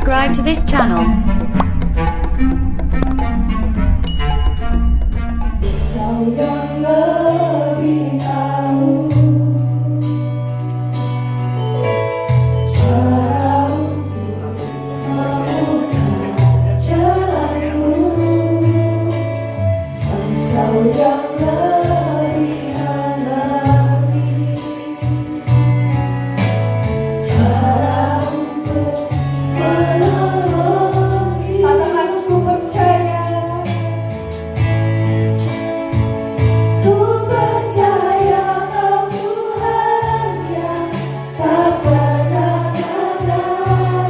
subscribe to this channel. Kau yang lebih tahu cara untuk membuka jalanku. Engkau yang lebih mengerti cara untuk menolong. Katakan ku percaya. Ku percaya Kau Tuhan yang tak pernah gagal,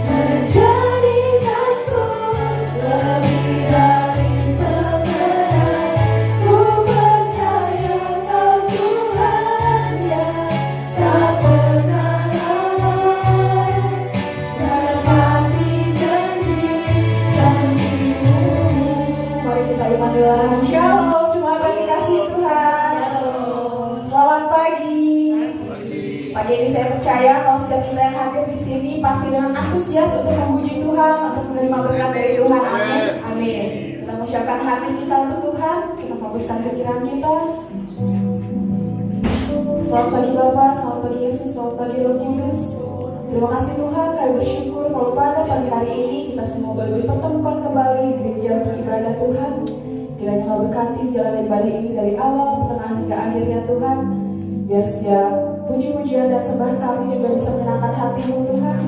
menjadikanku lebih dari pemenang. Ku percaya Kau Tuhan yang tak pernah lalai, menepati janji-janji-Mu. Mari kita iman dalam Shalom. Cuma bagi kasih Tuhan. Selamat pagi. Pagi ini saya percaya kalau setiap kita yang hadir di sini pasti dengan antusias untuk memuji Tuhan, untuk menerima berkat dari Tuhan. Amin. Amin. Kita mau siapkan hati kita untuk Tuhan. Kita fokuskan pikiran kita. Selamat pagi Bapak, selamat pagi Yesus, selamat pagi Roh Kudus. Terima kasih Tuhan, kami bersyukur kalau pada pagi hari ini kita semua boleh dipertemukan kembali di gereja untuk ibadah Tuhan. Kiranya Kau berkati jalan ibadah ini dari awal, pertengahan hingga akhirnya Tuhan. Biar setiap puji-pujian dan sembah kami juga bisa menyenangkan hati-Mu Tuhan.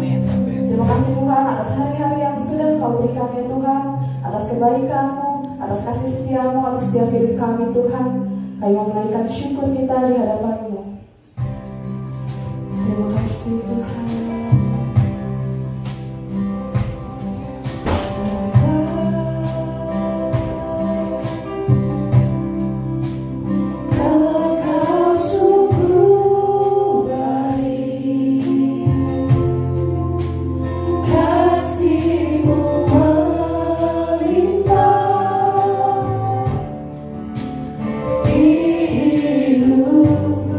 Terima kasih Tuhan atas hari-hari yang sudah Kau berikan ya Tuhan, atas kebaikan-Mu, atas kasih setia-Mu, atas setiap hidup kami Tuhan. Kami mau menaikkan syukur kita di hadapan-Mu. Terima kasih Tuhan. Kalau Kau sungguh baik, kasih-Mu melimpah di hidupku.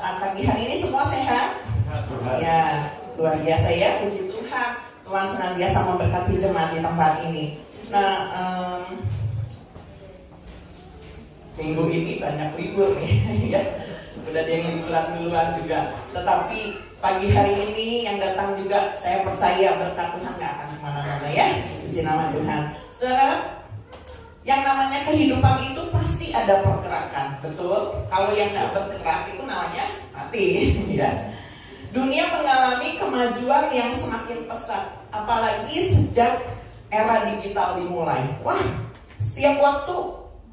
saat pagi hari ini semua sehat? Ya, luar biasa ya, puji Tuhan. Tuhan senantiasa memberkati jemaat di tempat ini. Nah, minggu ini banyak libur nih, ya. Udah ada yang liburan duluan juga. Tetapi pagi hari ini yang datang juga, saya percaya berkat Tuhan gak akan kemana-mana ya. Puji nama Tuhan. Saudara, yang namanya kehidupan itu pasti ada pergerakan, betul? Kalau yang gak bergerak itu namanya mati, ya. Dunia mengalami kemajuan yang semakin pesat, apalagi sejak era digital dimulai. Wah, setiap waktu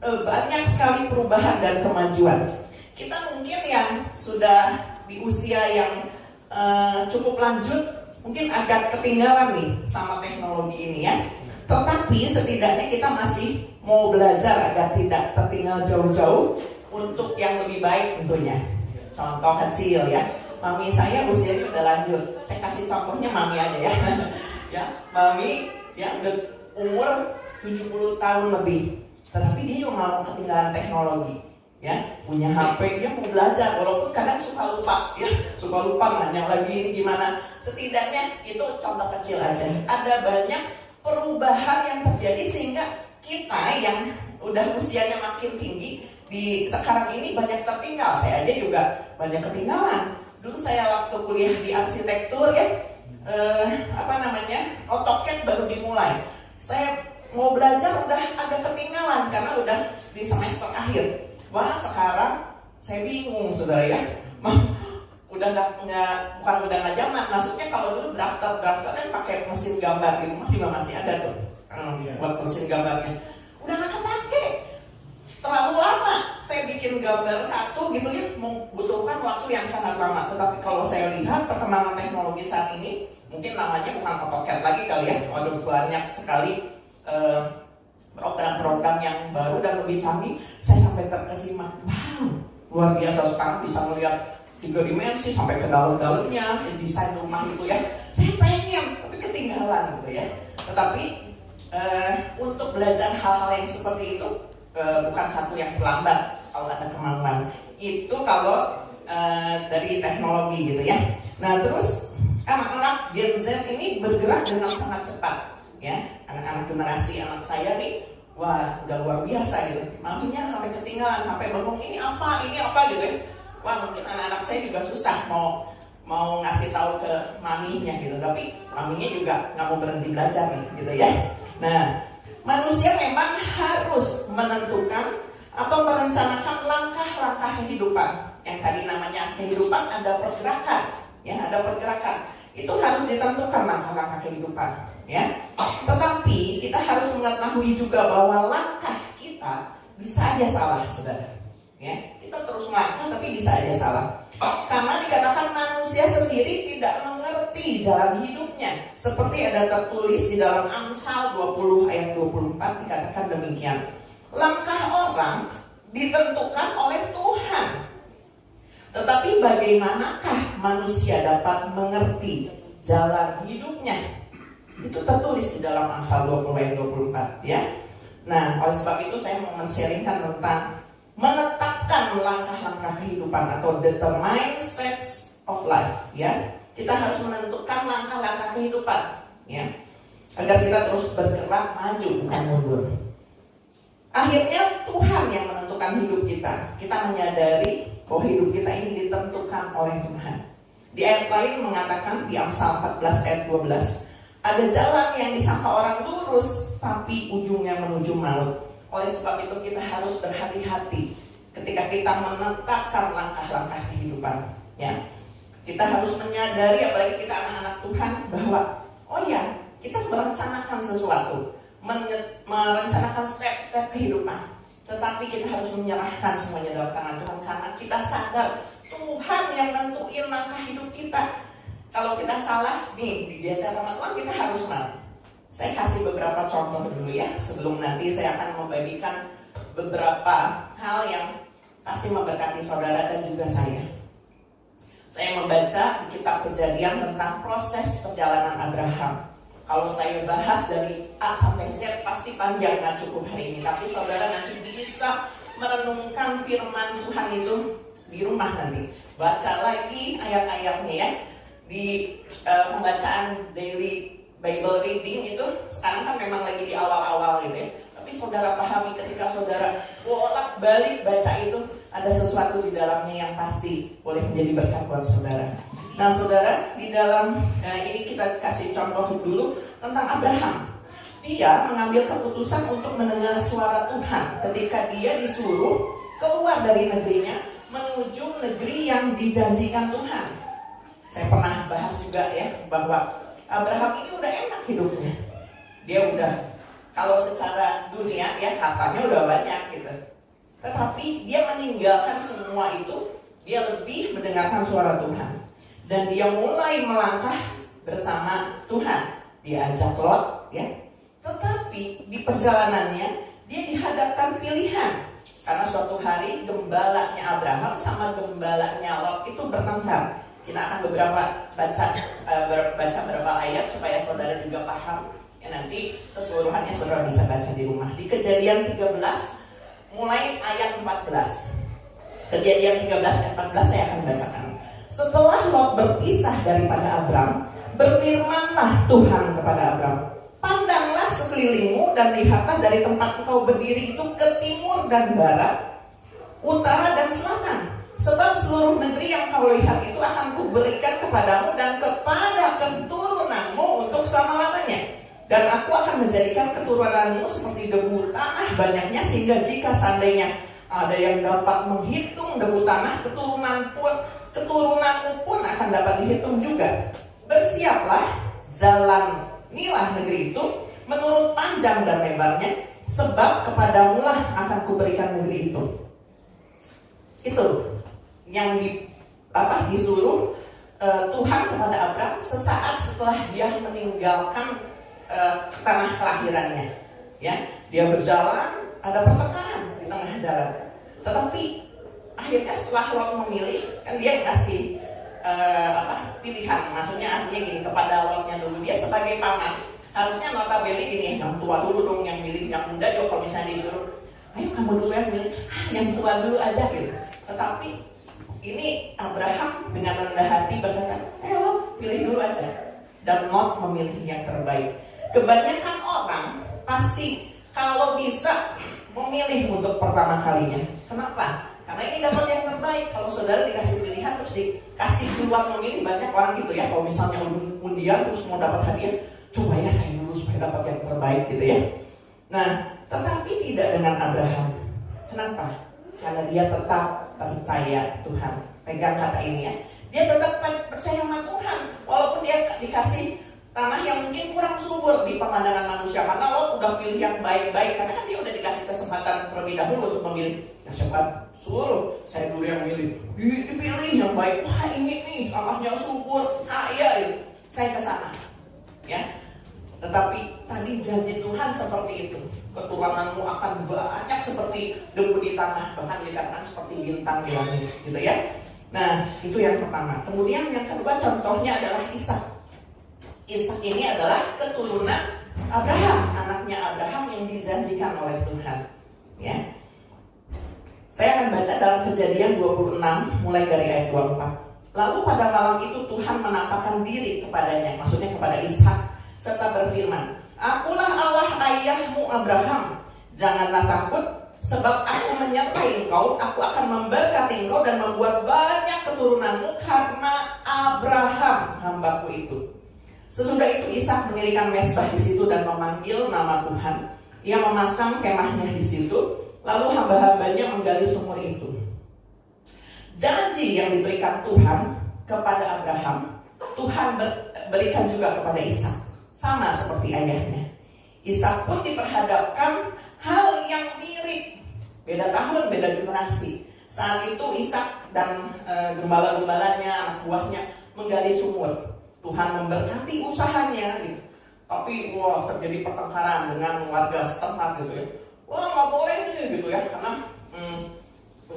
banyak sekali perubahan dan kemajuan. Kita mungkin yang sudah di usia yang cukup lanjut, mungkin agak ketinggalan nih sama teknologi ini ya. Tetapi setidaknya kita masih mau belajar agar tidak tertinggal jauh-jauh untuk yang lebih baik tentunya. Contoh kecil ya. Mami saya usianya udah lanjut. Saya kasih contohnya mami aja ya. Ya, mami yang udah umur 70 tahun lebih. Tetapi dia juga mau ketinggalan teknologi. Ya, punya HP, dia mau belajar walaupun kadang suka lupa ya. Suka lupa nanya lagi ini gimana. Setidaknya itu contoh kecil aja. Ada banyak perubahan yang terjadi sehingga kita yang udah usianya makin tinggi di sekarang ini banyak tertinggal. Saya aja juga banyak ketinggalan. Dulu saya waktu kuliah di arsitektur ya, AutoCAD baru dimulai. Saya mau belajar udah agak ketinggalan karena udah di semester akhir. Wah, sekarang saya bingung saudara ya. Udah bukan udah nggak zaman. Maksudnya kalau dulu drafter kan pakai mesin gambar, di rumah juga masih ada tuh buat mesin gambarnya. Udah nggak kepake. Terlalu lama saya bikin gambar satu gitu ya, membutuhkan waktu yang sangat lama. Tetapi kalau saya lihat perkembangan teknologi saat ini, mungkin namanya bukan AutoCAD lagi kali ya. Waduh, banyak sekali program-program yang baru dan lebih canggih. Saya sampai terkesima, wow, luar biasa. Sekarang bisa melihat 3 dimensi sampai ke dalam-dalamnya, desain rumah itu ya. Saya pengen, tapi ketinggalan gitu ya. Tetapi untuk belajar hal-hal yang seperti itu bukan satu yang terlambat kalau ada kemampuan. Itu kalau dari teknologi gitu ya. Nah terus anak-anak Gen Z ini bergerak dengan sangat cepat ya. Anak-anak generasi anak saya nih, wah udah luar biasa gitu. Maminya sampai ketinggalan, sampai bengong ini apa gitu ya. Wah mungkin anak-anak saya juga susah mau ngasih tahu ke maminya gitu. Tapi maminya juga nggak mau berhenti belajar nih gitu ya. Nah, manusia memang harus menentukan atau merencanakan langkah-langkah kehidupan. Yang tadi namanya kehidupan ada pergerakan, ya ada pergerakan. Itu harus ditentukan langkah-langkah kehidupan, ya. Tetapi kita harus mengetahui juga bahwa langkah kita bisa aja salah, saudara. Ya, kita terus melangkah tapi bisa aja salah. Karena dikatakan manusia sendiri tidak mengerti jalan hidupnya. Seperti ada tertulis di dalam Amsal 20 ayat 24 dikatakan demikian. Langkah orang ditentukan oleh Tuhan. Tetapi bagaimanakah manusia dapat mengerti jalan hidupnya? Itu tertulis di dalam Amsal 20 ayat 24 ya. Nah, oleh sebab itu saya mau men-sharingkan tentang menetapkan langkah-langkah kehidupan atau determine steps of life ya. Kita harus menentukan langkah-langkah kehidupan ya, agar kita terus bergerak maju bukan mundur. Akhirnya Tuhan yang menentukan hidup kita. Kita menyadari bahwa hidup kita ini ditentukan oleh Tuhan. Di ayat lain mengatakan di Amsal 14 ayat 12, ada jalan yang disangka orang lurus tapi ujungnya menuju maut. Oleh sebab itu kita harus berhati-hati ketika kita menetapkan langkah-langkah kehidupan ya. Kita harus menyadari, apalagi kita anak-anak Tuhan, bahwa oh ya, kita merencanakan sesuatu, merencanakan step-step kehidupan. Tetapi kita harus menyerahkan semuanya dalam tangan Tuhan, karena kita sadar Tuhan yang nentuin langkah hidup kita. Kalau kita salah, nih digeser sama Tuhan, kita harus mau. Saya kasih beberapa contoh dulu ya, sebelum nanti saya akan membagikan beberapa hal yang pasti memberkati saudara dan juga saya. Saya membaca di kitab Kejadian tentang proses perjalanan Abraham. Kalau saya bahas dari A sampai Z pasti panjang, nggak cukup hari ini. Tapi saudara nanti bisa merenungkan firman Tuhan itu di rumah nanti. Baca lagi ayat-ayatnya ya. Di pembacaan daily Bible reading itu sekarang kan memang lagi di awal-awal gitu ya. Tapi saudara pahami ketika saudara bolak-balik baca itu, ada sesuatu di dalamnya yang pasti boleh menjadi berkat buat saudara. Nah saudara, di dalam ini kita kasih contoh dulu tentang Abraham. Dia mengambil keputusan untuk mendengar suara Tuhan ketika dia disuruh keluar dari negerinya menuju negeri yang dijanjikan Tuhan. Saya pernah bahas juga ya bahwa Abraham ini udah enak hidupnya. Dia udah, kalau secara dunia ya hartanya udah banyak gitu. Tetapi dia meninggalkan semua itu, dia lebih mendengarkan suara Tuhan. Dan dia mulai melangkah bersama Tuhan. Dia ajak Lot ya. Tetapi di perjalanannya dia dihadapkan pilihan. Karena suatu hari gembalanya Abraham sama gembalanya Lot itu bertengkar. Kita akan baca beberapa ayat supaya saudara juga paham. Ya, nanti keseluruhannya saudara bisa baca di rumah. Di Kejadian 13 mulai ayat 14. Kejadian 13 ayat 14 saya akan bacakan. Setelah Lot berpisah daripada Abram, berfirmanlah Tuhan kepada Abram, pandanglah sekelilingmu dan lihatlah dari tempat engkau berdiri itu ke timur dan barat, utara dan selatan. Sebab seluruh negeri yang kau lihat itu akan kuberikan kepadamu dan kepada keturunanmu untuk selama-lamanya. Dan aku akan menjadikan keturunanmu seperti debu tanah banyaknya, sehingga jika seandainya ada yang dapat menghitung debu tanah, keturunanmu pun akan dapat dihitung juga. Bersiaplah, jalanilah negeri itu menurut panjang dan lebarnya, sebab kepadamulah akan kuberikan negeri itu. Itu yang disuruh Tuhan kepada Abram sesaat setelah dia meninggalkan tanah kelahirannya. Ya, dia berjalan, ada pertengkaran di tengah jalan. Tetapi akhirnya setelah Lot memilih, kan dia ngasih pilihan. Maksudnya artinya gini, kepada Lotnya dulu, dia sebagai paman harusnya notabene gini, yang tua dulu dong yang milih, yang muda juga kalau misalnya disuruh, ayo kamu dulu yang milih, yang tua dulu aja gitu. Tetapi ini Abraham dengan rendah hati berkata, ayo pilih dulu aja. Dan Lot memilih yang terbaik. Kebanyakan orang pasti kalau bisa memilih untuk pertama kalinya. Kenapa? Karena ini dapat yang terbaik. Kalau saudara dikasih pilihan terus dikasih keluar memilih, banyak orang gitu ya. Kalau misalnya undian terus mau dapat hadiah, coba ya saya dulu supaya dapat yang terbaik gitu ya. Nah, tetapi tidak dengan Abraham. Kenapa? Karena dia tetap percaya Tuhan. Pegang kata ini ya. Dia tetap percaya sama Tuhan. Walaupun dia dikasih tanah yang mungkin kurang subur di pemandangan manusia. Karena lo udah pilih yang baik-baik. Karena kan dia udah dikasih kesempatan terlebih dahulu untuk memilih. Nah siapa suruh saya dulu yang milih. Dipilih yang baik. Wah ini nih tanahnya subur, kaya gitu. Saya ke sana. Ya. Tetapi tadi janji Tuhan seperti itu. Keturunanmu akan banyak seperti debu di tanah, bahkan dikatakan seperti bintang di langit, gitu ya. Nah, itu yang pertama. Kemudian yang kedua contohnya adalah Ishak. Ishak ini adalah keturunan Abraham, anaknya Abraham yang dijanjikan oleh Tuhan. Ya. Saya akan baca dalam Kejadian 26 mulai dari ayat 24. Lalu pada malam itu Tuhan menampakkan diri kepadanya, maksudnya kepada Ishak, serta berfirman, Akulah Allah ayahmu Abraham, janganlah takut, sebab aku menyertai engkau, aku akan memberkati engkau dan membuat banyak keturunanmu karena Abraham hambaku itu. Sesudah itu Ishak mendirikan mezbah di situ dan memanggil nama Tuhan. Ia memasang kemahnya di situ, lalu hamba-hambanya menggali sumur itu. Janji yang diberikan Tuhan kepada Abraham, Tuhan berikan juga kepada Ishak. Sama seperti ayahnya. Ishak pun diperhadapkan hal yang mirip. Beda tahun, beda generasi. Saat itu Ishak dan gembala-gembalanya, anak buahnya menggali sumur. Tuhan memberkati usahanya gitu. Tapi wah terjadi pertengkaran dengan warga setempat gitu ya. Wah nggak boleh nih gitu ya. Karena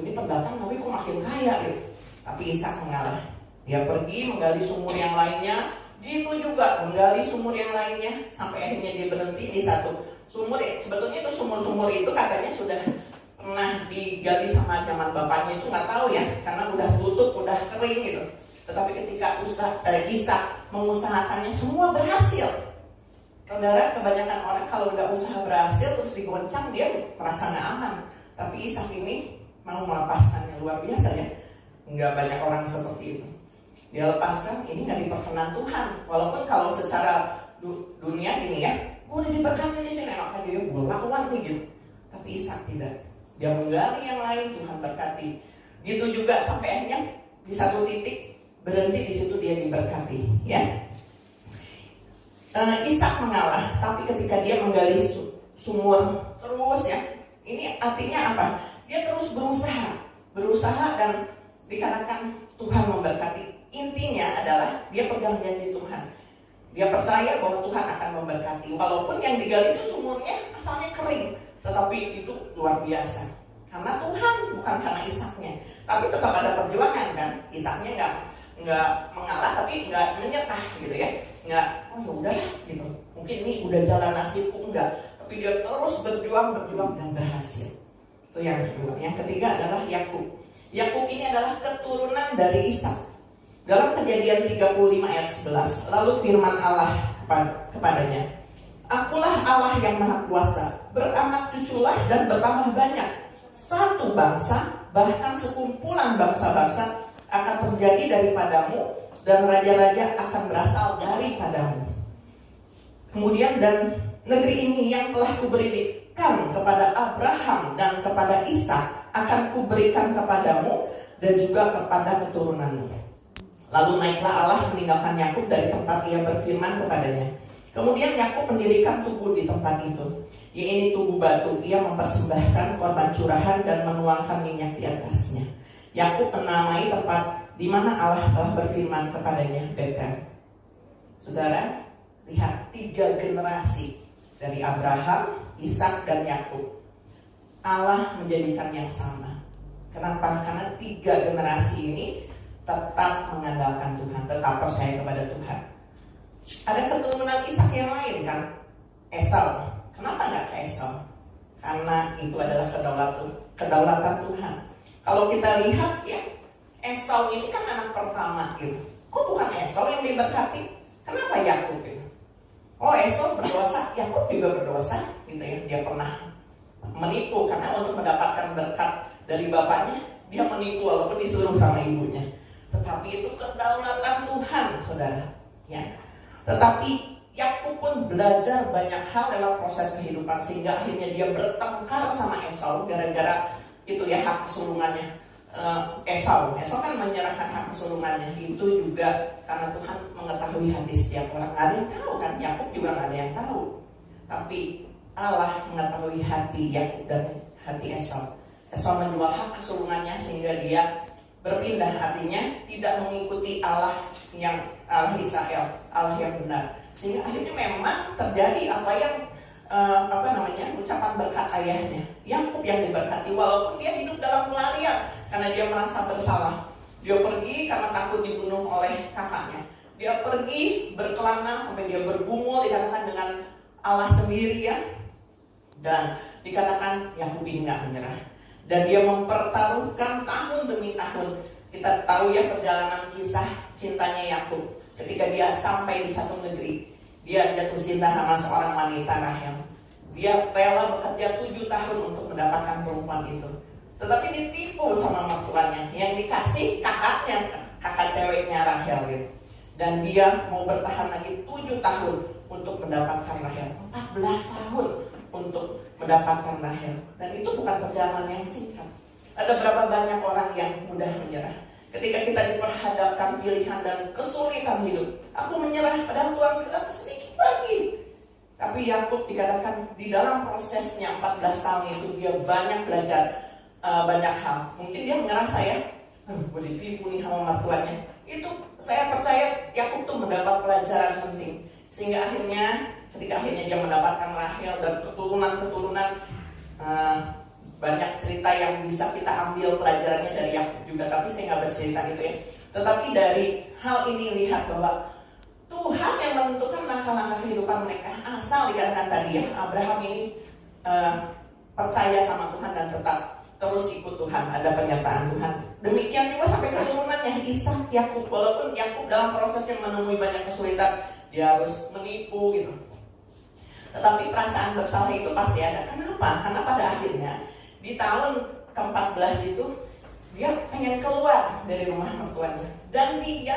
ini pendatang tapi kok makin kaya gitu. Tapi Ishak mengalah. Dia pergi menggali sumur yang lainnya. Itu juga menggali sumur yang lainnya sampai akhirnya dia berhenti di satu sumur. Sebetulnya itu sumur-sumur itu katanya sudah pernah digali sama zaman bapaknya itu nggak tahu ya, karena udah tutup, udah kering gitu. Tetapi ketika Ishak mengusahakannya, semua berhasil. Saudara, kebanyakan orang kalau udah usaha berhasil terus digoncang, dia merasa nggak aman. Tapi Ishak ini mau melepaskannya, luar biasa ya. Nggak banyak orang seperti itu. Dia lepaskan, ini nggak diperkenan Tuhan. Walaupun kalau secara dunia gini ya, gue udah diberkati di sini, enak aja ya, gue lawan nih gitu. Tapi Ishak tidak. Dia menggali yang lain, Tuhan berkati. Gitu juga sampai akhirnya di satu titik berhenti, di situ dia diberkati, ya. Ishak mengalah, tapi ketika dia menggali sumur terus ya, ini artinya apa? Dia terus berusaha dan dikatakan Tuhan memberkati. Intinya adalah dia pegang janji Tuhan. Dia percaya bahwa Tuhan akan memberkati. Walaupun yang digali itu sumurnya asalnya kering, tetapi itu luar biasa. Karena Tuhan, bukan karena Ishaknya. Tapi tetap ada perjuangan kan. Ishaknya nggak mengalah, tapi nggak menyerah gitu ya. Nggak, oh ya udah gitu. Mungkin ini udah jalan nasibku, enggak. Tapi dia terus berjuang dan berhasil. Itu yang kedua. Yang ketiga adalah Yakub. Yakub ini adalah keturunan dari Ishak. Dalam Kejadian 35 ayat 11, lalu firman Allah kepadanya, Akulah Allah yang Maha Kuasa, beranak cuculah dan bertambah banyak. Satu bangsa, bahkan sekumpulan bangsa-bangsa akan terjadi daripadamu, dan raja-raja akan berasal daripadamu. Kemudian, dan negeri ini yang telah kuberikan kepada Abraham dan kepada Ishak akan kuberikan kepadamu dan juga kepada keturunanmu. Lalu naiklah Allah meninggalkan Yakub dari tempat ia berfirman kepadanya. Kemudian Yakub mendirikan tugu di tempat itu, yaitu tugu batu. Ia mempersembahkan korban curahan dan menuangkan minyak di atasnya. Yakub menamai tempat di mana Allah telah berfirman kepadanya, Betel. Saudara, lihat 3 generasi dari Abraham, Ishak dan Yakub. Allah menjadikan yang sama. Kenapa? Karena 3 generasi ini tetap mengandalkan Tuhan, tetap percaya kepada Tuhan. Ada keturunan Ishak yang lain kan, Esau. Kenapa nggak ke Esau? Karena itu adalah kedaulatan Tuhan. Kalau kita lihat ya, Esau ini kan anak pertama gitu. Kok bukan Esau yang diberkati? Kenapa Yakub gitu? Oh, Esau berdosa, Yakub juga berdosa gitu ya. Dia pernah menipu karena untuk mendapatkan berkat dari bapaknya, dia menipu walaupun disuruh sama ibunya. Tetapi itu kedaulatan Tuhan, saudara. Ya. Tetapi Yakub pun belajar banyak hal dalam proses kehidupan sehingga akhirnya dia bertengkar sama Esau gara-gara itu ya hak kesulungannya. Esau kan menyerahkan hak kesulungannya itu juga karena Tuhan mengetahui hati setiap orang. Nggak ada yang tahu kan, Yakub juga nggak ada yang tahu. Tapi Allah mengetahui hati Yakub dan hati Esau. Esau menjual hak kesulungannya sehingga dia berpindah, artinya tidak mengikuti Allah Israel, Allah yang benar. Sehingga akhirnya memang terjadi apa yang ucapan berkat ayahnya. Yakub yang diberkati walaupun dia hidup dalam pelarian karena dia merasa bersalah. Dia pergi karena takut dibunuh oleh kakaknya. Dia pergi berkelana sampai dia bergumul, dikatakan dengan Allah sendiri ya. Dan dikatakan Yakub ini nggak menyerah. Dan dia mempertaruhkan tahun demi tahun. Kita tahu ya perjalanan kisah cintanya Yakub. Ketika dia sampai di satu negeri, dia jatuh cinta sama seorang wanita, Rahel. Dia rela bekerja 7 tahun untuk mendapatkan perempuan itu. Tetapi ditipu sama mertuanya. Yang dikasih kakaknya, kakak ceweknya Rahel gitu. Dan dia mau bertahan lagi 7 tahun untuk mendapatkan Rahel. 14 tahun untuk mendapatkan Rahel. Dan itu bukan perjalanan yang singkat. Ada berapa banyak orang yang mudah menyerah. Ketika kita diperhadapkan pilihan dan kesulitan hidup, aku menyerah, padahal Tuhan bilang sedikit lagi. Tapi Yakub dikatakan di dalam prosesnya 14 tahun itu dia banyak belajar banyak hal. Mungkin dia ngerasa ya, gue ditipu nih sama mertuanya. Itu saya percaya Yakub tuh mendapat pelajaran penting. Sehingga ketika akhirnya dia mendapatkan Rahel dan keturunan banyak cerita yang bisa kita ambil pelajarannya dari Yakub juga, tapi saya nggak bercerita gitu ya. Tetapi dari hal ini lihat bahwa Tuhan yang menentukan langkah-langkah kehidupan mereka. Asal dikatakan tadi ya, Abraham ini percaya sama Tuhan dan tetap terus ikut Tuhan, ada penyertaan Tuhan. Demikian juga sampai keturunannya Ishak, Yakub. Walaupun Yakub dalam prosesnya menemui banyak kesulitan, dia harus menipu gitu. Tetapi perasaan bersalah itu pasti ada. Kenapa? Karena pada akhirnya di tahun ke-14 itu dia pengen keluar dari rumah mertuanya, dan dia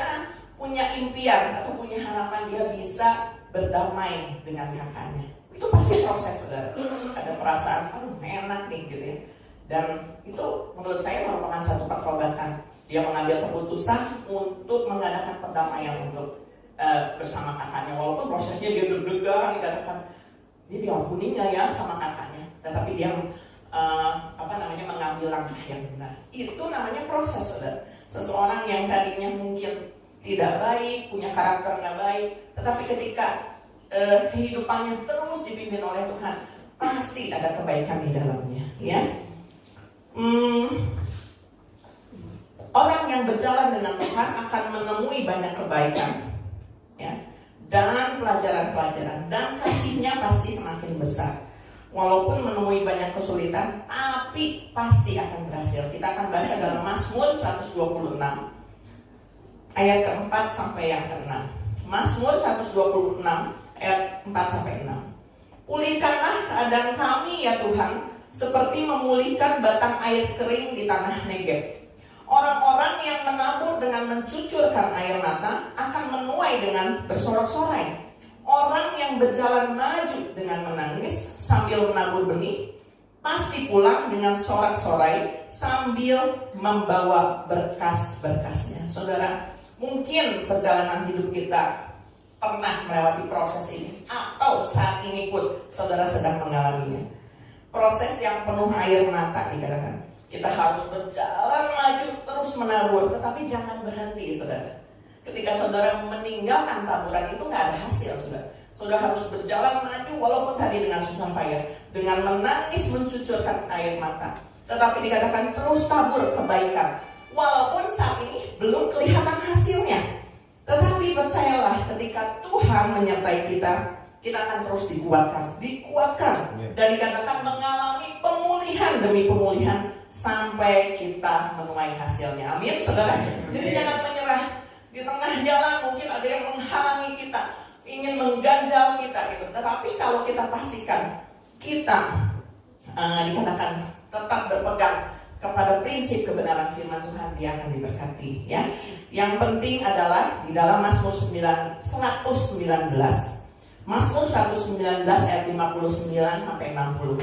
punya impian atau punya harapan dia bisa berdamai dengan kakaknya. Itu pasti proses, saudara. Ada perasaan, aduh enak nih gitu ya. Dan itu menurut saya merupakan satu pertobatan. Dia mengambil keputusan untuk mengadakan perdamaian untuk bersama kakaknya. Walaupun prosesnya dia deg-degan, dikatakan dia diampuni nggak ya sama kakaknya, tetapi dia mengambil langkah yang benar. Itu namanya proses, saudara. Seseorang yang tadinya mungkin tidak baik, punya karakter nggak baik, tetapi ketika kehidupannya terus dipimpin oleh Tuhan, pasti ada kebaikan di dalamnya, ya. Orang yang berjalan dengan Tuhan akan menemui banyak kebaikan, ya, dan pelajaran-pelajaran, dan kasihnya pasti semakin besar. Walaupun menemui banyak kesulitan, tapi pasti akan berhasil. Kita akan baca dalam Mazmur 126 ayat ke-4 sampai yang ke-6. Mazmur 126 ayat 4 sampai 6. Pulihkanlah keadaan kami ya Tuhan, seperti memulihkan batang air kering di tanah Negeb. Orang-orang yang menabur dengan mencucurkan air mata akan menuai dengan bersorak-sorai. Orang yang berjalan maju dengan menangis sambil menabur benih, pasti pulang dengan sorak-sorai sambil membawa berkas-berkasnya. Saudara, mungkin perjalanan hidup kita pernah melewati proses ini, atau saat ini pun saudara sedang mengalaminya. Proses yang penuh air mata dikatakan. Kita harus berjalan maju terus menabur, tetapi jangan berhenti, saudara. Ketika saudara meninggalkan taburan itu nggak ada hasil, saudara. Saudara harus berjalan maju walaupun tadi dengan susah payah, dengan menangis mencucurkan air mata. Tetapi dikatakan terus tabur kebaikan, walaupun saat ini belum kelihatan hasilnya. Tetapi percayalah, ketika Tuhan menyertai kita, kita akan terus dikuatkan, dan dikatakan mengalami pemulihan demi pemulihan sampai kita menuai hasilnya. Amin, saudara. Jadi jangan menyerah. Di tengah jalan mungkin ada yang menghalangi kita, ingin mengganjal kita gitu. Tetapi kalau kita pastikan kita dikatakan tetap berpegang kepada prinsip kebenaran firman Tuhan, dia akan diberkati, ya. Yang penting adalah di dalam Mazmur 119. Mazmur 119 ayat 59 sampai 60.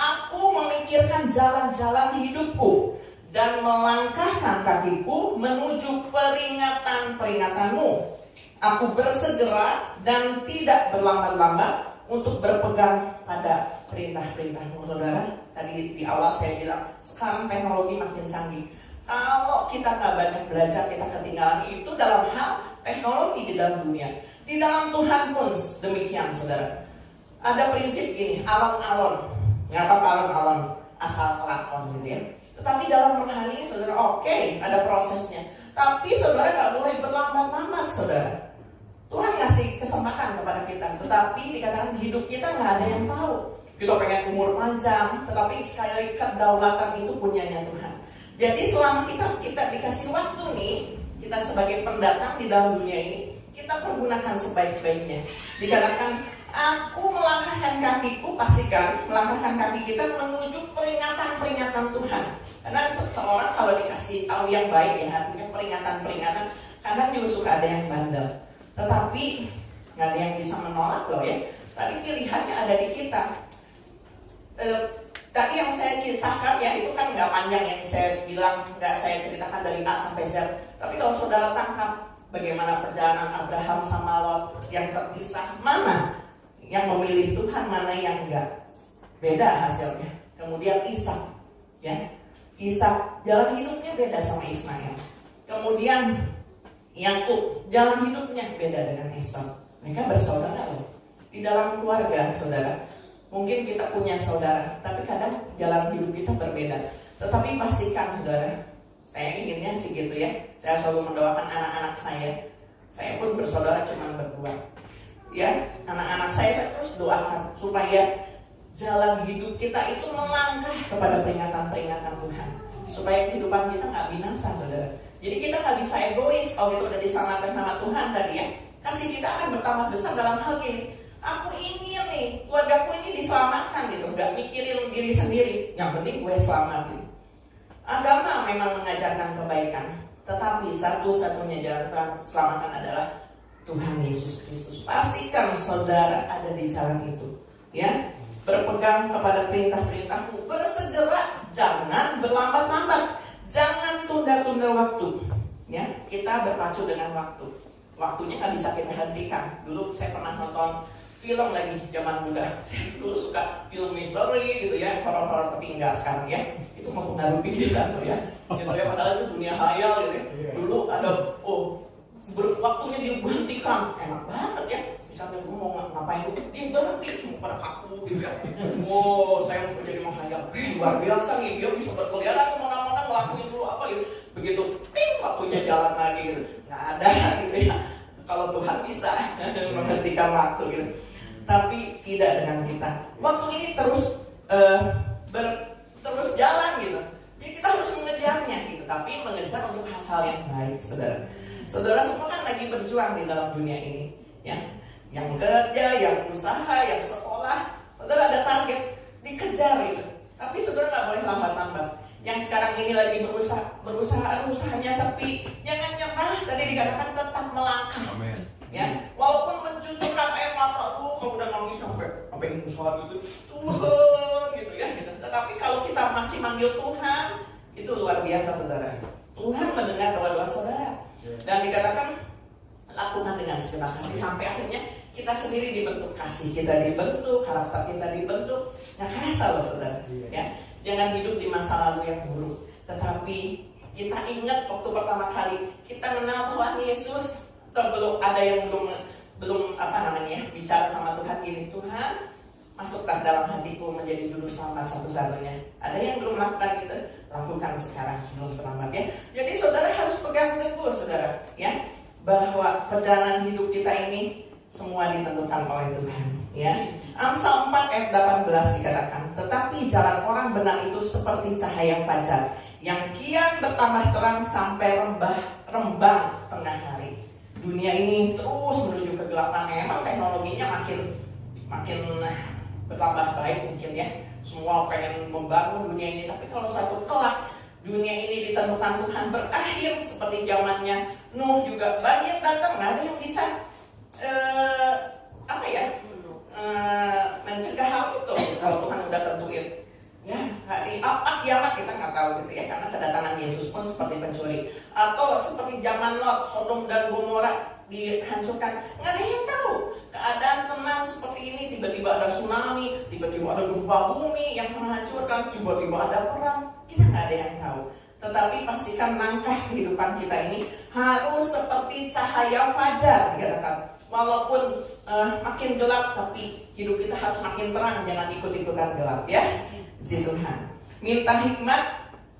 Aku memikirkan jalan-jalan hidupku dan melangkahkan kakiku menuju peringatan-peringatanmu. Aku bersegera dan tidak berlambat-lambat untuk berpegang pada perintah-perintahmu. Saudara, tadi di awal saya bilang, sekarang teknologi makin canggih. Kalau kita nggak banyak belajar, kita ketinggalan. Itu dalam hal teknologi di dalam dunia. Di dalam Tuhan pun demikian, saudara. Ada prinsip gini, alon-alon. Nggak apa-apa alon-alon, asal kelakon gitu ya. Tetapi dalam rohani, saudara, oke, ada prosesnya. Tapi saudara nggak boleh berlambat-lambat, saudara. Tuhan ngasih kesempatan kepada kita, tetapi dikatakan hidup kita nggak ada yang tahu. Kita pengen umur panjang, tetapi sekali lagi kedaulatan itu punyanya Tuhan. Jadi selama kita dikasih waktu nih, kita sebagai pendatang di dalam dunia ini, kita pergunakan sebaik-baiknya. Dikatakan, aku melangkahkan kakiku, pastikan melangkahkan kaki kita menuju peringatan-peringatan Tuhan. Karena seseorang kalau dikasih tahu yang baik, ya artinya peringatan-peringatan, kadang juga suka ada yang bandel. Tetapi nggak ada yang bisa menolak loh ya. Tadi pilihannya ada di kita. Tadi yang saya kisahkan ya itu kan nggak panjang yang saya bilang, nggak saya ceritakan dari A sampai Z. Tapi kalau saudara tangkap bagaimana perjalanan Abraham sama Lot yang terpisah, mana yang memilih Tuhan, mana yang enggak, beda hasilnya. Kemudian Ishak, ya, Ishak jalan hidupnya beda sama Ismail. Kemudian Yakub jalan hidupnya beda dengan Esau. Mereka bersaudara loh. Di dalam keluarga, saudara. Mungkin kita punya saudara, tapi kadang jalan hidup kita berbeda. Tetapi pastikan, saudara, saya inginnya sih gitu ya. Saya selalu mendoakan anak-anak saya. Saya pun bersaudara cuma berdua. Ya, anak-anak saya terus doakan supaya jalan hidup kita itu melangkah kepada peringatan-peringatan Tuhan, supaya kehidupan kita nggak binasa, saudara. Jadi kita nggak bisa egois kalau itu udah diselamatkan sama Tuhan tadi ya. Kasih kita akan bertambah besar dalam hal ini. Aku ingin nih, keluargaku ini diselamatkan gitu, nggak mikirin diri sendiri. Yang penting gue selamat gitu. Agama memang mengajarkan kebaikan, tetapi satu-satunya jalan keselamatan adalah Tuhan Yesus Kristus. Pastikan saudara ada di jalan itu, ya. Berpegang kepada perintah-perintahku, bersegera, jangan berlambat-lambat, jangan tunda-tunda waktu. Ya, kita berpacu dengan waktu. Waktunya nggak bisa kita hentikan. Dulu saya pernah nonton film lagi zaman muda. Saya dulu suka film misteri gitu ya, horor-horor, tapi enggak sekarang ya. Itu mempengaruhi pikiran tuh ya. Gitu ya, padahal itu dunia khayal gitu ya. Dulu ada waktunya diberhentikan, enak banget ya. Misalnya gue mau ngapain tuh, dia berhenti semua pada kaku gitu ya. Saya mau jadi menghayal, luar biasa nih, dia bisa berkeliaran kemana-mana ngelakuin dulu apa gitu. Begitu, waktunya jalan lagi gitu. Nggak ada gitu ya. Kalau Tuhan bisa menghentikan waktu gitu. Tapi tidak dengan kita. Waktu ini terus terus jalan gitu. Jadi kita harus mengejarnya gitu. Tapi mengejar untuk hal-hal yang baik, saudara. Saudara semua kan lagi berjuang di dalam dunia ini, ya. Yang kerja, yang usaha, yang sekolah, saudara ada target dikejar gitu. Tapi saudara nggak boleh lambat-lambat. Yang sekarang ini lagi berusaha usahanya sepi, jangan nyerah. Tadi dikatakan tetap melangkah. Amen. Ya, walaupun mencucurkan air mata lu, kalau udah nangis sampai usaha gitu, Tuhan gitu ya. Gitu. Tetapi kalau kita masih manggil Tuhan, itu luar biasa, saudara. Tuhan mendengar doa-doa saudara. Dan dikatakan lakukan dengan segenap hati sampai akhirnya kita sendiri dibentuk, kasih kita dibentuk, karakter kita dibentuk. Nggak kerasa loh, saudara. Ya, jangan hidup di masa lalu yang buruk. Tetapi kita ingat waktu pertama kali kita kenal Tuhan Yesus, atau belum ada yang belum bicara sama Tuhan gini, Tuhan masuklah dalam hatiku menjadi juru selamat satu-satunya. Ada yang belum lakukan itu, lakukan sekarang sebelum terlambat ya. Jadi saudara harus pegang teguh, saudara, ya, bahwa perjalanan hidup kita ini semua ditentukan oleh Tuhan, ya. Amsal 4 ayat 18 dikatakan, tetapi jalan orang benar itu seperti cahaya fajar yang kian bertambah terang sampai rembang tengah hari. Dunia ini terus menuju kegelapan. Emang teknologinya makin bertambah baik mungkin ya. Semua pengen membangun dunia ini, tapi kalau satu kelak dunia ini ditentukan Tuhan berakhir seperti zamannya Nuh, juga banjir datang, nggak ada yang bisa mencegah hal itu kalau Tuhan udah tentuin. Ya, hari apa kiamat kita nggak tahu gitu ya, karena kedatangan Yesus pun seperti pencuri. Atau seperti zaman Lot, Sodom dan Gomora dihancurkan, nggak ada yang tahu. Keadaan tenang seperti ini, tiba-tiba ada tsunami, tiba-tiba ada gempa bumi yang menghancurkan, tiba-tiba ada perang, kita nggak ada yang tahu. Tetapi pastikan langkah kehidupan kita ini harus seperti cahaya fajar, dikatakan. Walaupun makin gelap, tapi hidup kita harus makin terang, jangan ikut-ikutan gelap ya. Puji Tuhan. Minta hikmat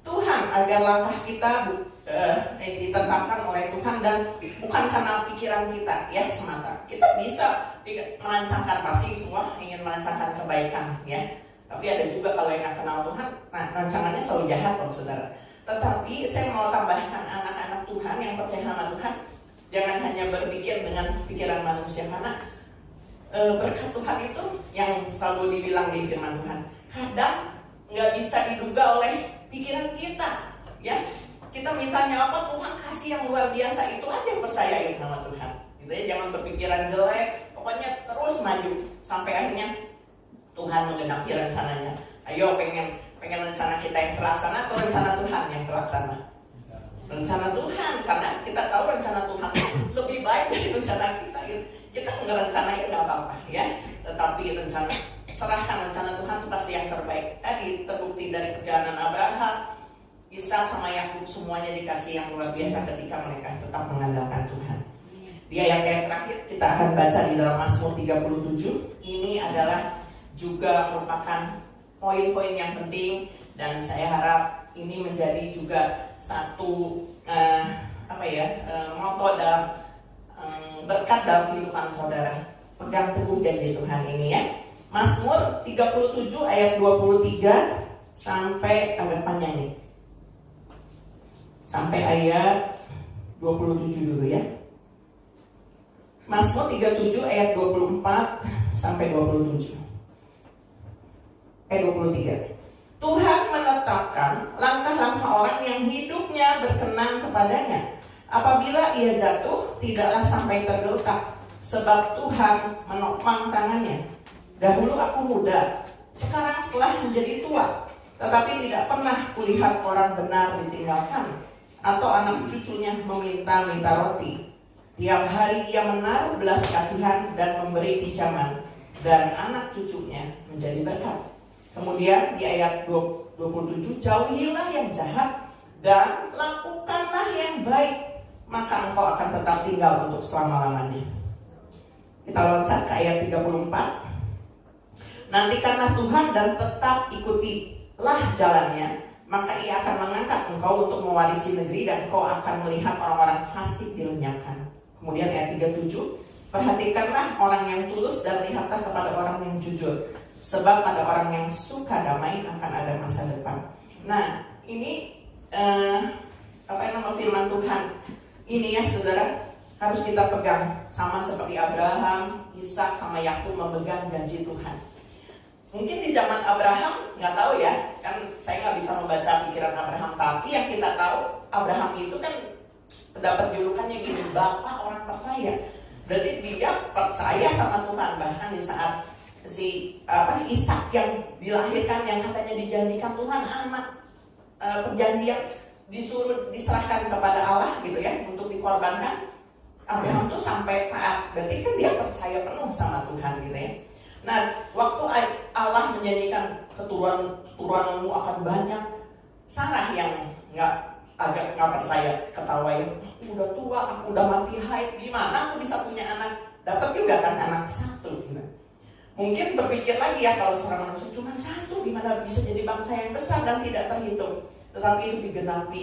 Tuhan agar langkah kita ditetapkan oleh Tuhan dan bukan karena pikiran kita ya semata. Kita bisa merancangkan, pasti semua ingin merancangkan kebaikan ya. Tapi ada juga kalau yang nggak kenal Tuhan, rancangannya selalu jahat loh, saudara. Tetapi saya mau tambahkan anak-anak Tuhan yang percaya sama Tuhan, jangan hanya berpikir dengan pikiran manusia, karena berkat Tuhan itu yang selalu dibilang di firman Tuhan, kadang nggak bisa diduga oleh pikiran kita, ya. Kita mintanya apa, Tuhan kasih yang luar biasa, itu aja percayain sama Tuhan. Gitu ya, jangan berpikiran jelek, pokoknya terus maju sampai akhirnya Tuhan menggenapi rencananya. Ayo, pengen rencana kita yang terlaksana atau rencana Tuhan yang terlaksana? Rencana Tuhan, karena kita tahu rencana Tuhan lebih baik dari rencana kita. Kita ngerencanain nggak apa-apa ya, tetapi serahkan rencana Tuhan itu pasti yang terbaik. Tadi terbukti dari perjalanan Abraham, Ishak sama Yakub, semuanya dikasih yang luar biasa ketika mereka tetap mengandalkan Tuhan. Di ayat yang terakhir kita akan baca di dalam Mazmur 37. Ini adalah juga merupakan poin-poin yang penting, dan saya harap ini menjadi juga satu moto dalam berkat dalam kehidupan saudara. Pegang teguh janji Tuhan ini ya. Mazmur 37 ayat 23 sampai agak panjang nih. Sampai ayat 27 dulu ya. Mazmur 37 ayat 24 sampai 27. 23. Tuhan menetapkan langkah-langkah orang yang hidupnya berkenan kepadanya. Apabila ia jatuh, tidaklah sampai tergeletak, sebab Tuhan menopang tangannya. Dahulu aku muda, sekarang telah menjadi tua, tetapi tidak pernah kulihat orang benar ditinggalkan, atau anak cucunya meminta-minta roti. Tiap hari ia menaruh belas kasihan dan memberi pinjaman, dan anak cucunya menjadi berkat. Kemudian di ayat 27, jauhilah yang jahat dan lakukanlah yang baik, maka engkau akan tetap tinggal untuk selama-lamanya. Kita loncat ke ayat 34. Nantikanlah Tuhan dan tetap ikutilah jalannya, maka ia akan mengangkat engkau untuk mewarisi negeri, dan engkau akan melihat orang-orang fasik dilenyapkan. Kemudian ayat 37, perhatikanlah orang yang tulus dan lihatlah kepada orang yang jujur, sebab pada orang yang suka damai akan ada masa depan. Nah, ini nama firman Tuhan ini ya saudara, harus kita pegang, sama seperti Abraham, Ishak sama Yakub memegang janji Tuhan. Mungkin di zaman Abraham, nggak tahu ya, kan saya nggak bisa membaca pikiran Abraham, tapi yang kita tahu Abraham itu kan dapat julukannya gini, bapak orang percaya. Berarti dia percaya sama Tuhan. Bahkan di saat Ishak yang dilahirkan, yang katanya dijanjikan Tuhan anak perjanjian, disuruh diserahkan kepada Allah gitu ya, untuk dikorbankan, Abraham tuh sampai taat. Berarti kan dia percaya penuh sama Tuhan gitu ya. Nah, waktu Allah menyanyikan keturunanmu akan banyak, Sarah yang agak nggak percaya, ketawa ya, aku udah tua, aku udah mati haid, gimana aku bisa punya anak? Dapat juga kan anak satu gitu. Mungkin berpikir lagi ya, kalau seorang manusia cuma satu, gimana bisa jadi bangsa yang besar dan tidak terhitung. Tetapi itu digenapi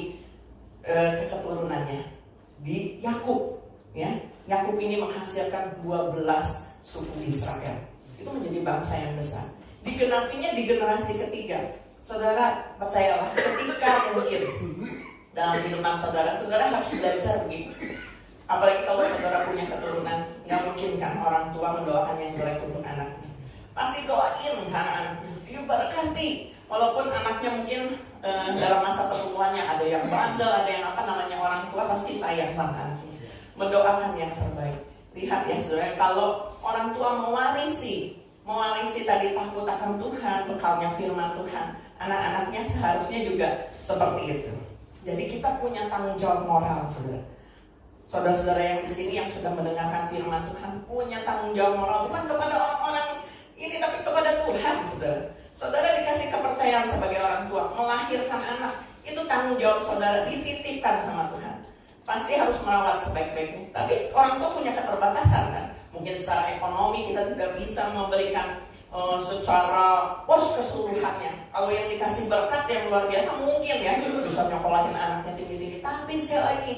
keturunannya di Yakub ya. Yakub ini menghasilkan 12 suku Israel. Itu menjadi bangsa yang besar. Digenapinya di generasi ketiga. Saudara percayalah, ketika mungkin dalam kehidupan saudara harus belajar begitu. Apalagi kalau saudara punya keturunan, nggak mungkin kan orang tua mendoakan yang jelek untuk anaknya. Pasti doain kan anaknya, diberkati. Walaupun anaknya mungkin dalam masa pertumbuhannya ada yang bandel, ada yang orang tua pasti sayang sama anaknya, mendoakan yang terbaik. Lihat ya saudara, kalau orang tua mewarisi tadi takut akan Tuhan, bekalnya firman Tuhan, anak-anaknya seharusnya juga seperti itu. Jadi kita punya tanggung jawab moral saudara. Saudara-saudara yang di sini yang sudah mendengarkan firman Tuhan punya tanggung jawab moral, bukan kepada orang-orang ini tapi kepada Tuhan saudara. Saudara dikasih kepercayaan sebagai orang tua, melahirkan anak, itu tanggung jawab saudara, dititipkan sama Tuhan. Pasti harus merawat sebaik-baiknya. Tapi orang tua punya keterbatasan kan. Mungkin secara ekonomi kita tidak bisa memberikan secara keseluruhannya. Kalau yang dikasih berkat yang luar biasa mungkin ya bisa nyokolahin anaknya tinggi-tinggi. Tapi sekali lagi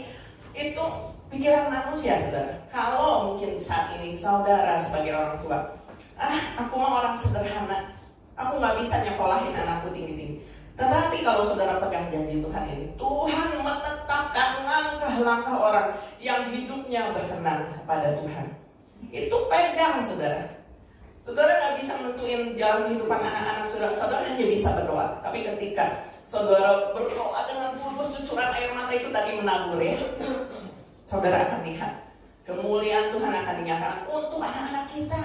itu pikiran manusia saudara. Kalau mungkin saat ini saudara sebagai orang tua, aku mah orang sederhana, aku nggak bisa nyokolahin anakku tinggi-tinggi. Tetapi kalau saudara pegang janji Tuhan ini, Tuhan menetapkan langkah-langkah orang yang hidupnya berkenan kepada Tuhan. Itu pegang saudara. Saudara nggak bisa menentuin jalan kehidupan anak-anak saudara. Saudara hanya bisa berdoa. Tapi ketika saudara berdoa dengan tulus, cucuran air mata itu tadi menabur ya, saudara akan lihat kemuliaan Tuhan akan dinyatakan untuk anak-anak kita.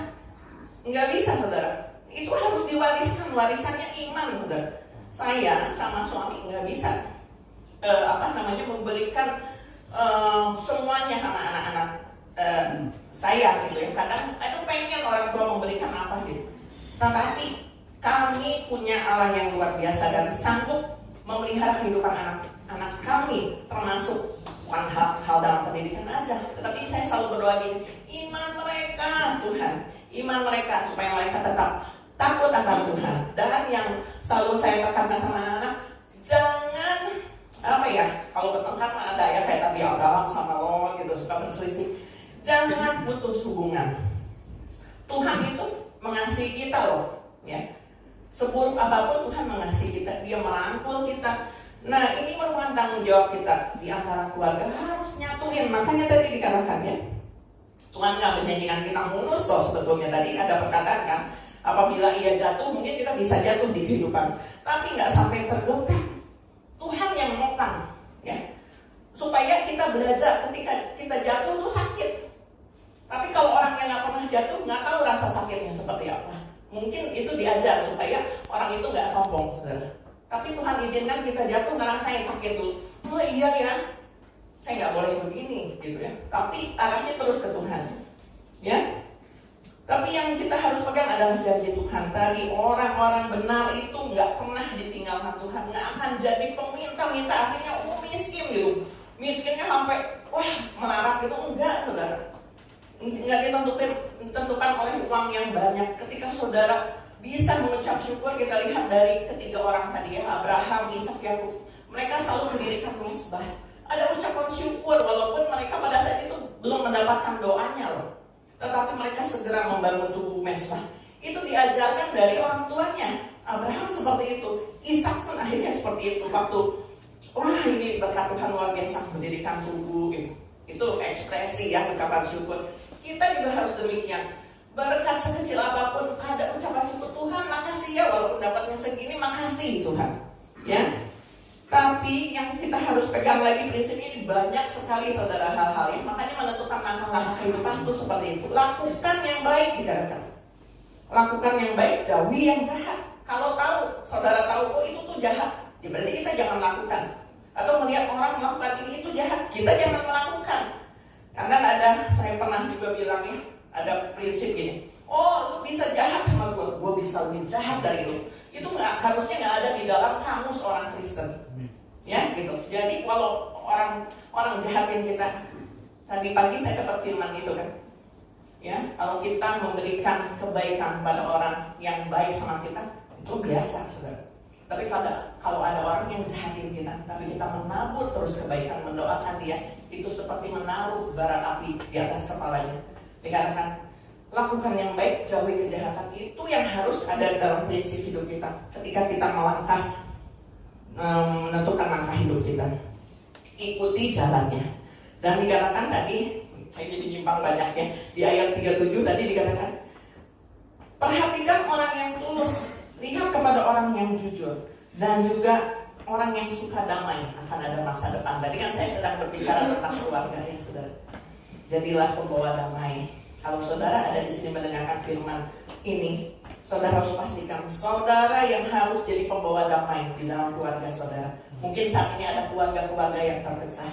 Nggak bisa saudara. Itu harus diwariskan, warisannya iman saudara. Saya sama suami nggak bisa memberikan semuanya sama anak-anak saya gitu ya. Kadang pengen orang tua memberikan apa gitu, tetapi kami punya Allah yang luar biasa dan sanggup memelihara kehidupan anak-anak kami, termasuk bukan hal dalam pendidikan aja, tetapi saya selalu berdoa gini, iman mereka Tuhan, iman mereka supaya mereka tetap takut akan Tuhan. Dan yang selalu saya tekankan sama anak-anak, jangan kalau bertengkar ada ya kayak tadi Abraham sama Lot gitu suka berselisih, jangan putus hubungan. Tuhan itu mengasihi mengasihi kita loh, ya. Seburuk apapun Tuhan mengasihi kita, Dia merangkul kita. Nah, ini merupakan tanggung jawab kita di antara keluarga, harus nyatuin. Makanya tadi dikatakan ya, Tuhan nggak menjanjikan kita mulus toh. Sebetulnya tadi ada perkataan kan, apabila ia jatuh, mungkin kita bisa jatuh di kehidupan, tapi nggak sampai tergeletak. Tuhan yang menopang, ya, supaya kita belajar ketika kita jatuh itu sakit. Tapi kalau orang yang nggak pernah jatuh, nggak tahu rasa sakitnya seperti apa. Mungkin itu diajar supaya orang itu nggak sombong. Tapi Tuhan izinkan kita jatuh karena saya sakit dulu. Oh iya ya, saya nggak boleh begini, gitu ya. Tapi arahnya terus ke Tuhan, ya. Tapi yang kita harus pegang adalah janji Tuhan. Tadi orang-orang benar itu nggak pernah ditinggalkan Tuhan, nggak akan jadi peminta-minta akhirnya miskin gitu. Miskinnya sampai melarat gitu, enggak saudara. Nggak ditentukan oleh uang yang banyak. Ketika saudara bisa mengucap syukur, kita lihat dari ketiga orang tadi ya, Abraham, Ishak, Yakub, mereka selalu mendirikan mezbah. Ada ucapan syukur walaupun mereka pada saat itu belum mendapatkan doanya loh. Tetapi mereka segera membangun tubuh mezbah. Itu diajarkan dari orang tuanya. Abraham seperti itu, Ishak pun akhirnya seperti itu. Waktu ini berkat Tuhan luar biasa mendirikan tubuh gitu. Itu ekspresi ya, ucapan syukur. Kita juga harus demikian. Berkat sekecil apapun ada ucapan syukur, Tuhan makasih ya, walaupun dapatnya segini, makasih Tuhan, ya. Tapi yang kita harus pegang lagi prinsip ini, banyak sekali saudara hal-hal yang makanya menentukan langkah-langkah kehidupan itu seperti itu. Lakukan yang baik, dikatakan. Lakukan yang baik, jauhi yang jahat. Kalau saudara tahu itu tuh jahat, ya berarti kita jangan lakukan. Atau melihat orang melakukan ini itu jahat, kita jangan melakukan. Karena saya pernah juga bilang ya, ada prinsip gini, lu bisa jahat sama gue bisa lebih jahat dari lu. Itu harusnya nggak ada di dalam kamus orang Kristen, ya gitu. Jadi kalau orang jahatin kita, tadi pagi saya dapat firman itu kan, ya, kalau kita memberikan kebaikan pada orang yang baik sama kita, itu biasa, saudara. Tapi kalau ada orang yang jahatin kita, tapi kita menabur terus kebaikan, mendoakan dia, itu seperti menaruh bara api di atas kepalanya. Dikatakan, lakukan yang baik, jauhi kejahatan. Itu yang harus ada dalam prinsip hidup kita. Ketika kita melangkah, menentukan langkah hidup kita, ikuti jalannya. Dan dikatakan tadi, saya jadi nyimpang banyak ya, di ayat 37 tadi dikatakan, perhatikan orang yang tulus, lihat kepada orang yang jujur, dan juga orang yang suka damai akan ada masa depan. Tadi kan saya sedang berbicara tentang keluarga ya saudara. Jadilah pembawa damai. Kalau saudara ada di sini mendengarkan firman ini, saudara harus pastikan saudara yang harus jadi pembawa damai di dalam keluarga saudara. Mungkin saat ini ada keluarga-keluarga yang terpecah,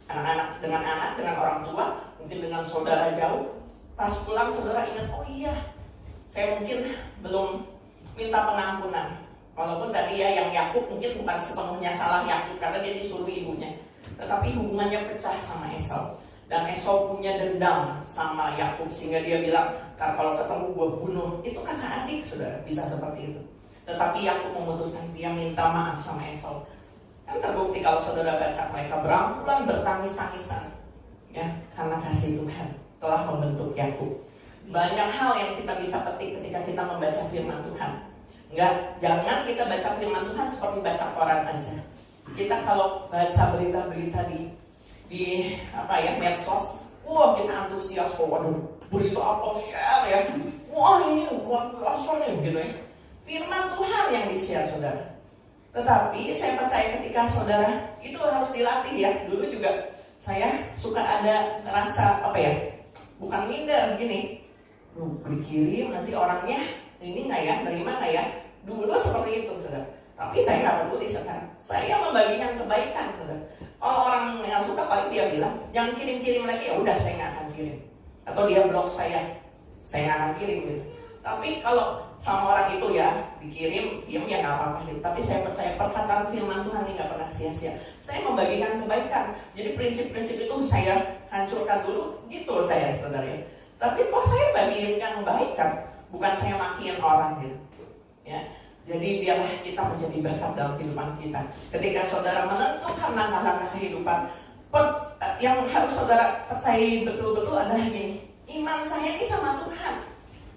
anak-anak dengan orang tua, mungkin dengan saudara jauh. Pas pulang saudara ingat, oh iya, saya mungkin belum minta pengampunan. Walaupun tadi ya yang Yakub mungkin bukan sepenuhnya salah Yakub karena dia disuruh ibunya, tetapi hubungannya pecah sama Esau. Dan Esau punya dendam sama Yakub sehingga dia bilang, kalau ketemu gue bunuh. Itu kakak adik saudara, bisa seperti itu. Tetapi Yakub memutuskan dia minta maaf sama Esau. Kan terbukti kalau saudara baca, mereka berangkulan bertangis-tangisan, ya, karena kasih Tuhan telah membentuk Yakub. Banyak hal yang kita bisa petik ketika kita membaca firman Tuhan. Jangan kita baca firman Tuhan seperti baca koran aja. Kita kalau baca berita-berita di medsos, kita antusias, waduh, berita apa share ya, ini luar biasa nih gitu ya. Firman Tuhan yang di-share saudara. Tetapi saya percaya ketika saudara itu harus dilatih ya. Dulu juga saya suka ada rasa bukan minder gini, dikirim nanti orangnya ini nggak ya, nerima nggak ya. Dulu seperti itu saudara. Tapi saya nggak peduli sekarang. Saya membagikan kebaikan saudara. Kalau orang yang suka paling dia bilang jangan kirim-kirim lagi, ya udah saya nggak akan kirim. Atau dia blok saya nggak akan kirim gitu. Tapi kalau sama orang itu ya dikirim, diam ya nggak apa-apa gitu. Tapi saya percaya perkataan firman Tuhan ini nggak pernah sia-sia. Saya membagikan kebaikan. Jadi prinsip-prinsip itu saya hancurkan dulu gitu saya saudara ya. Tapi kok saya bagikan kebaikan, bukan saya makiin orang gitu. Ya. Jadi biarlah kita menjadi berkat dalam kehidupan kita. Ketika saudara menentukan langkah-langkah kehidupan, yang harus saudara percayai betul-betul adalah gini, iman saya ini sama Tuhan.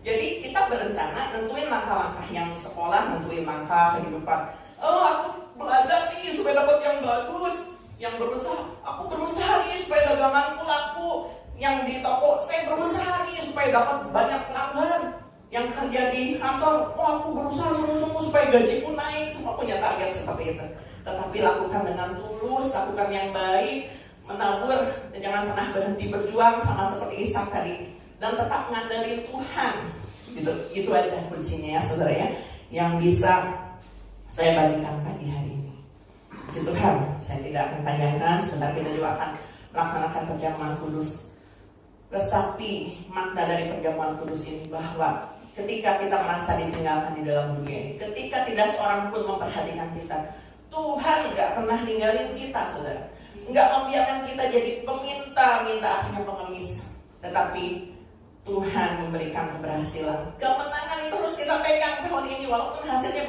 Jadi kita berencana, nentuin langkah-langkah yang sekolah, nentuin langkah kehidupan. Oh, aku belajar nih supaya dapat yang bagus. Yang berusaha, aku berusaha nih supaya daganganku laku. Yang di toko, saya berusaha nih supaya dapat banyak pelanggan. Yang kerja di kantor, oh aku berusaha sungguh-sungguh supaya gajiku naik. Semua punya target seperti itu. Tetapi lakukan dengan tulus, lakukan yang baik, menabur, dan jangan pernah berhenti berjuang sama seperti Ishak tadi. Dan tetap mengandalkan Tuhan. Gitu. Itu aja kuncinya ya saudara ya, yang bisa saya bagikan pagi hari ini. Puji Tuhan, saya tidak akan panjangkan. Sebentar kita juga akan melaksanakan perjamuan kudus. Resapi makna dari perjamuan kudus ini bahwa ketika kita merasa ditinggalkan di dalam dunia ini, ketika tidak seorang pun memperhatikan kita, Tuhan gak pernah ninggalin kita saudara. Gak membiarkan kita jadi peminta-minta, artinya pengemis. Tetapi Tuhan memberikan keberhasilan. Kemenangan itu harus kita pegang tahun ini, walaupun hasilnya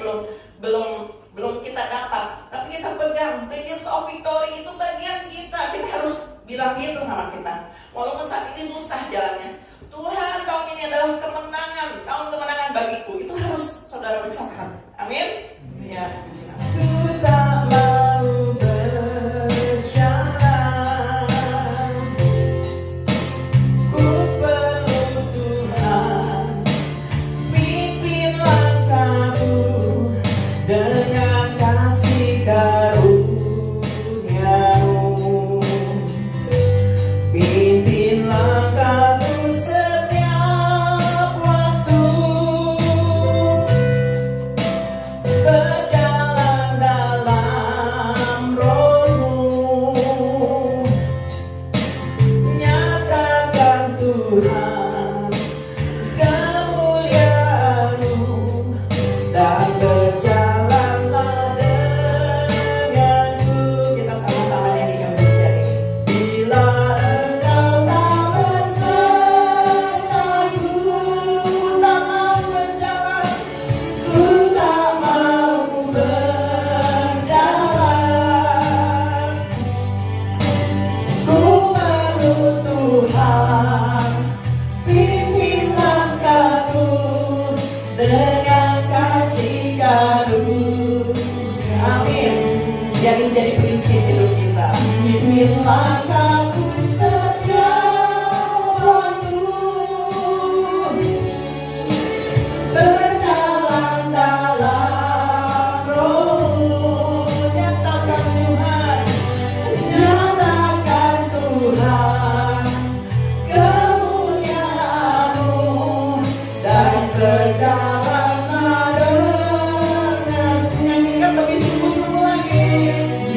belum kita dapat, tapi kita pegang. The years of victory itu bagian kita. Kita harus bilang gitu sama kita. Walaupun saat ini susah jalannya, Tuhan tahun ini adalah kemenangan, tahun kemenangan bagiku. Itu harus saudara ucapkan. Amin. Ya, ku tak mau berjalan.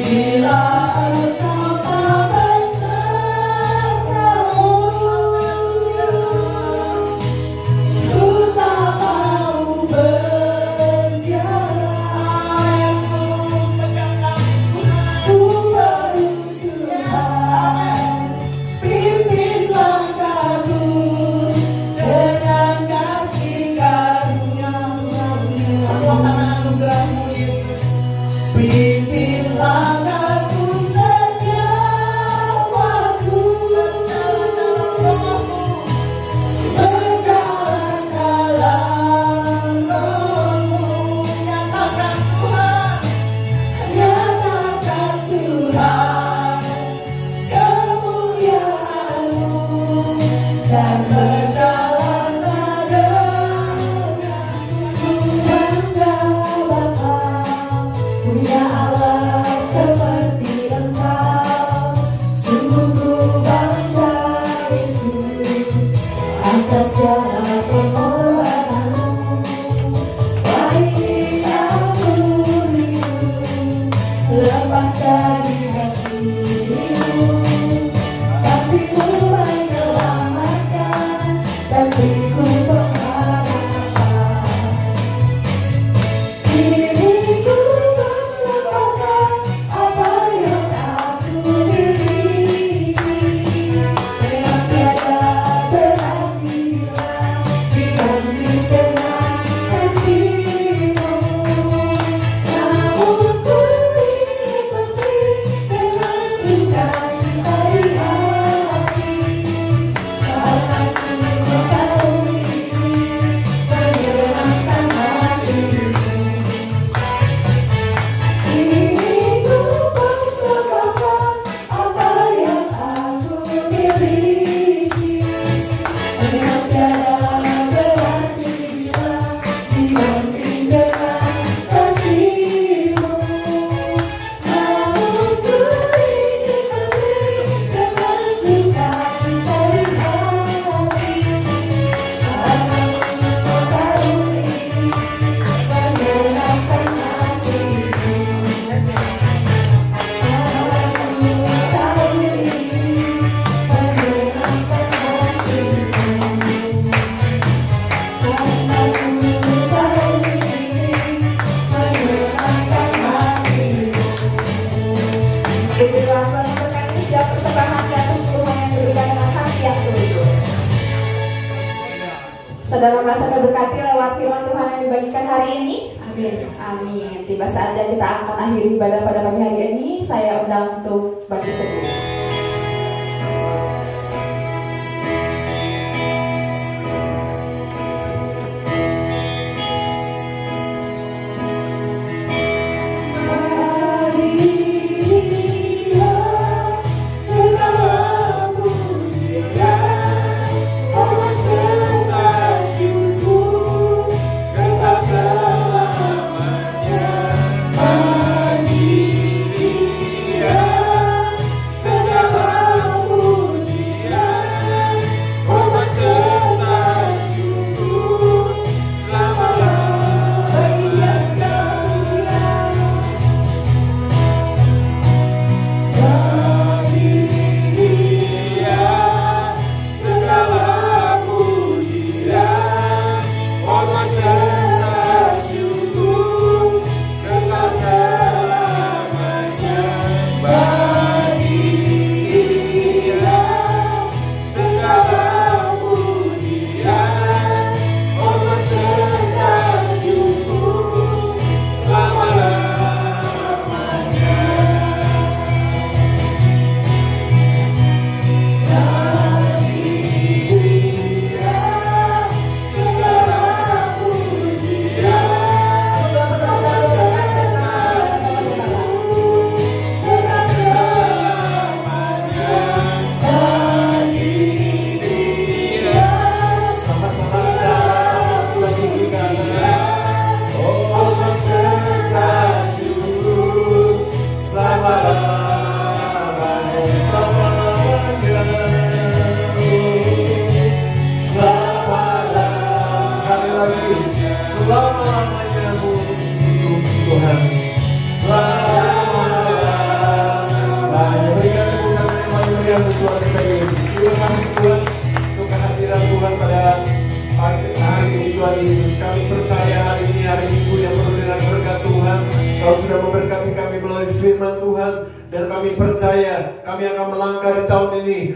Bila engkau tak dibagikan hari ini? Amin. Amin. Tiba saatnya kita akan akhiri ibadah pada pagi hari ini. Saya undang untuk bagi teguh.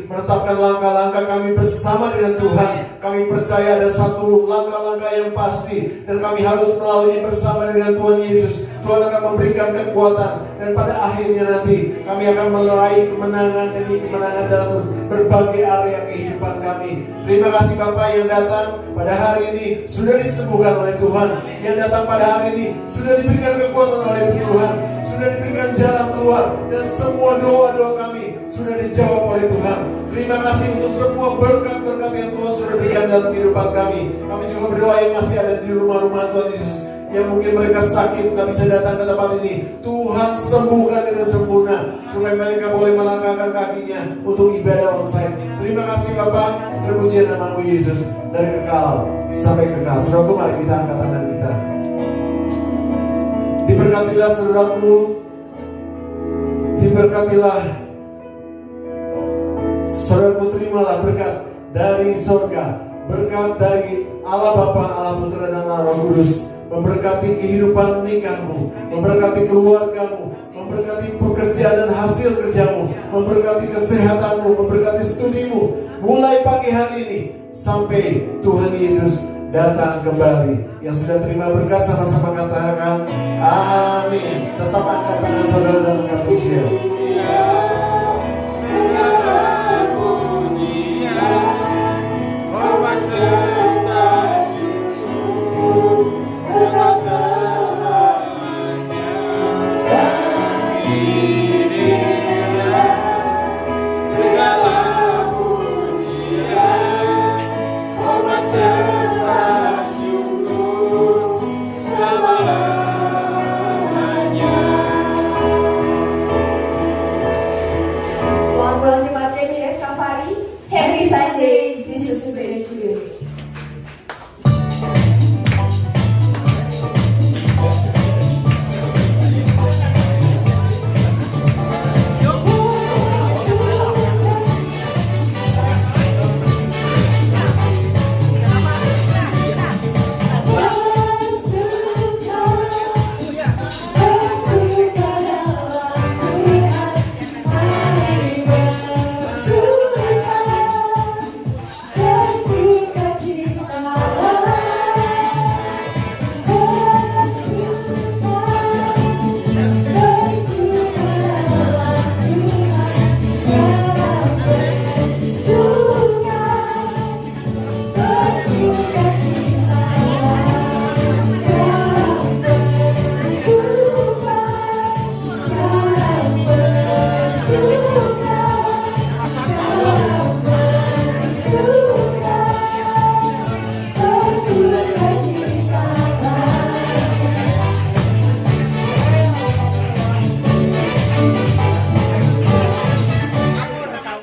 Menetapkan langkah-langkah kami bersama dengan Tuhan. Kami percaya ada satu langkah-langkah yang pasti, dan kami harus melalui bersama dengan Tuhan Yesus. Tuhan akan memberikan kekuatan, dan pada akhirnya nanti kami akan meraih kemenangan demi kemenangan dalam berbagai area kehidupan kami. Terima kasih Bapak yang datang pada hari ini sudah disembuhkan oleh Tuhan, yang datang pada hari ini sudah diberikan kekuatan oleh Tuhan, sudah diberikan jalan keluar, dan semua doa-doa kami sudah dijawab oleh Tuhan. Terima kasih untuk semua berkat-berkat yang Tuhan sudah berikan dalam kehidupan kami. Kami juga berdoa yang masih ada di rumah-rumah Tuhan Yesus, yang mungkin mereka sakit nggak bisa datang ke tempat ini. Tuhan sembuhkan dengan sempurna, supaya mereka boleh melangkahkan kakinya untuk ibadah onsite. Terima kasih Bapak, terpuji nama-Mu Yesus, dari kekal sampai kekal. Saudaraku, mari kita angkat tangan kita. Diberkatilah saudaraku, diberkatilah saudaraku. Terimalah berkat dari surga, berkat dari Allah Bapa, Allah Putra, dan Allah Roh Kudus, memberkati kehidupan nikahmu, memberkati keluargamu, memberkati pekerjaan dan hasil kerjamu, memberkati kesehatanmu, memberkati studimu, mulai pagi hari ini sampai Tuhan Yesus datang kembali. Yang sudah terima berkat sama-sama katakan amin. Tetap angkat tangan saudara dan angkat pujian.